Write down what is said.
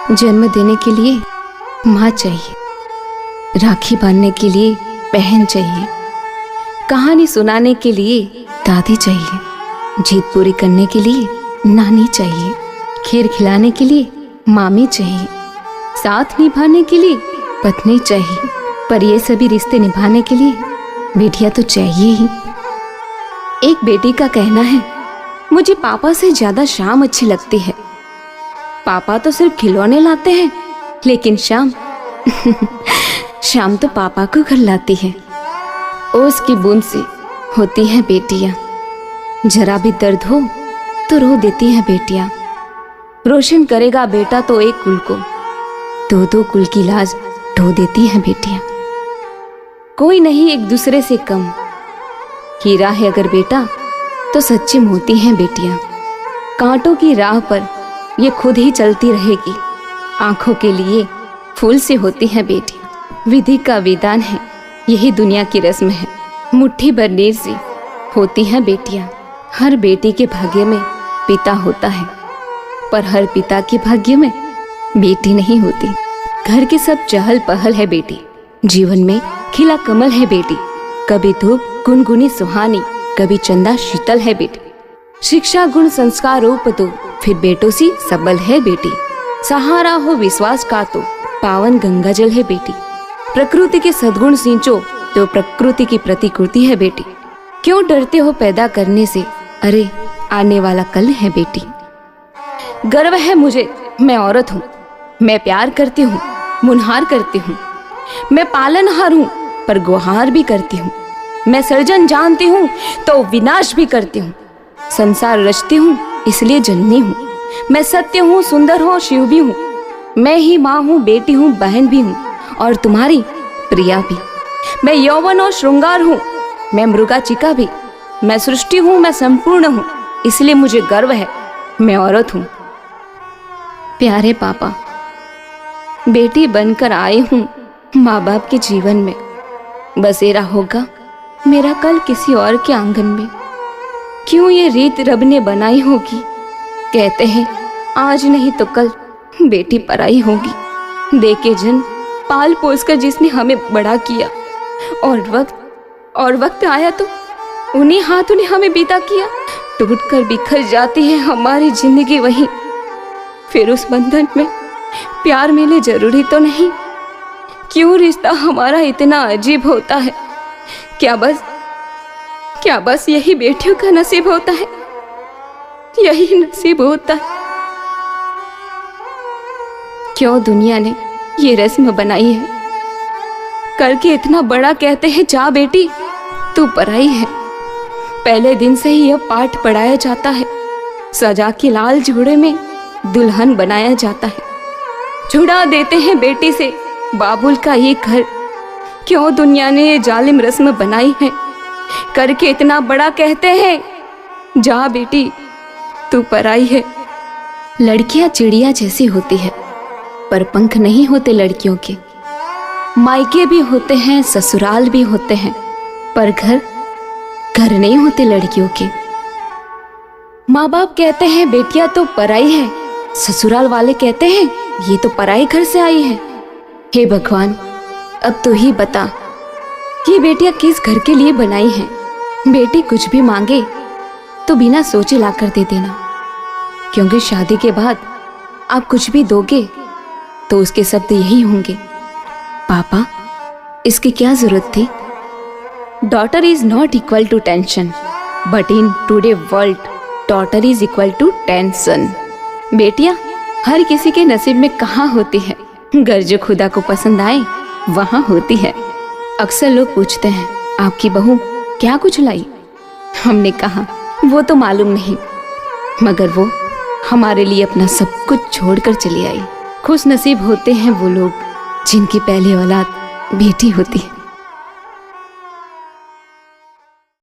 जन्म देने के लिए माँ चाहिए, राखी बांधने के लिए बहन चाहिए, कहानी सुनाने के लिए दादी चाहिए, जीत पूरी करने के लिए नानी चाहिए, खीर खिलाने के लिए मामी चाहिए, साथ निभाने के लिए पत्नी चाहिए। पर ये सभी रिश्ते निभाने के लिए बेटियां तो चाहिए ही। एक बेटी का कहना है, मुझे पापा से ज्यादा शाम अच्छी लगती है। पापा तो सिर्फ खिलौने लाते हैं, लेकिन शाम शाम तो पापा को घर लाती है। ओस की बूंद से होती हैं बेटियां, जरा भी दर्द हो तो रो देती हैं बेटियां। रोशन करेगा बेटा तो एक कुल को, दो दो कुल की लाज ढो देती हैं बेटियां। कोई नहीं एक दूसरे से कम, हीरा है अगर बेटा तो सच्ची मोती हैं बेटियां। कांटों की राह पर ये खुद ही चलती रहेगी, आंखों के लिए फूल से होती हैं बेटियां। विधि का विधान है, यही दुनिया की रस्म है, मुट्ठी भर नीर से होती हैं बेटियां। हर बेटी के भाग्य में पिता होता है, पर हर पिता के भाग्य में बेटी नहीं होती। घर की सब चहल पहल है बेटी, जीवन में खिला कमल है बेटी। कभी धूप गुनगुनी सुहानी, कभी चंदा शीतल है बेटी। शिक्षा गुण संस्कार रूप तो फिर बेटों सी सबल है बेटी। सहारा हो विश्वास का तो पावन गंगा जल है बेटी। प्रकृति के सद्गुण सींचो तो प्रकृति की प्रतिकृति है बेटी। क्यों डरते हो पैदा करने से, अरे आने वाला कल है बेटी। गर्व है मुझे, मैं औरत हूँ, मैं प्यार करती हूँ, मुनहार करती हूँ। मैं पालनहार हूँ पर गुहार भी करती हूँ। मैं सर्जन जानती हूँ तो विनाश भी करती हूँ। संसार रचती हूँ इसलिए जननी हूँ। मैं सत्य हूँ, सुंदर हूँ, शिव भी हूँ। मैं ही माँ हूँ, बेटी हूँ, बहन भी हूँ और तुम्हारी प्रिया भी। मैं यौवन और श्रृंगार हूँ, मैं मृगाचिका भी। मैं सृष्टि हूँ, मैं संपूर्ण हूँ, इसलिए मुझे गर्व है, मैं औरत हूँ। प्यारे पापा, बेटी बनकर आई हूँ माँ बाप के जीवन में। बसेरा होगा मेरा कल किसी और के आंगन में। क्यों ये रीत रब ने बनाई होगी, कहते हैं आज नहीं तो कल बेटी पराई होगी। दे के जन्म पाल पोस कर जिसने हमें बड़ा किया, और वक्त आया तो उन्हीं हाथों ने हमें विदा किया। टूट कर बिखर जाती है हमारी जिंदगी वहीं, फिर उस बंधन में प्यार मिले जरूरी तो नहीं। क्यों रिश्ता हमारा इतना अजीब होता है, क्या बस यही बेटियों का नसीब होता है, यही नसीब होता है। क्यों दुनिया ने ये रस्म बनाई है, करके इतना बड़ा कहते हैं जा बेटी तू पराई है। पहले दिन से ही यह पाठ पढ़ाया जाता है, सजा के लाल जोड़े में दुल्हन बनाया जाता है। छुड़ा देते हैं बेटी से बाबुल का ये घर। क्यों दुनिया ने ये जालिम रस्म बनाई है, करके इतना बड़ा कहते हैं जा बेटी तू पराई है। लड़कियां चिड़िया जैसी होती है, पर पंख नहीं होते लड़कियों के। मायके भी होते हैं, ससुराल भी होते हैं, पर घर नहीं होते लड़कियों के। माँ बाप कहते हैं बेटियां तो पराई है, ससुराल वाले कहते हैं ये तो पराई घर से आई है। हे भगवान, अब तो ही बता कि बेटियां किस घर के लिए बनाई हैं। बेटी कुछ भी मांगे तो बिना सोचे लाकर दे देना, क्योंकि शादी के बाद आप कुछ भी दोगे तो उसके शब्द यही होंगे, पापा इसकी क्या जरूरत थी। Daughter is not equal to tension, but in today world daughter is equal to tension. बेटियां हर किसी के नसीब में कहाँ होती है, घर जो खुदा को पसंद आए वहाँ होती है। अक्सर लोग पूछते हैं आपकी बहू क्या कुछ लाई, हमने कहा वो तो मालूम नहीं, मगर वो हमारे लिए अपना सब कुछ छोड़कर चली आई। खुश नसीब होते हैं वो लोग जिनकी पहली औलाद बेटी होती है।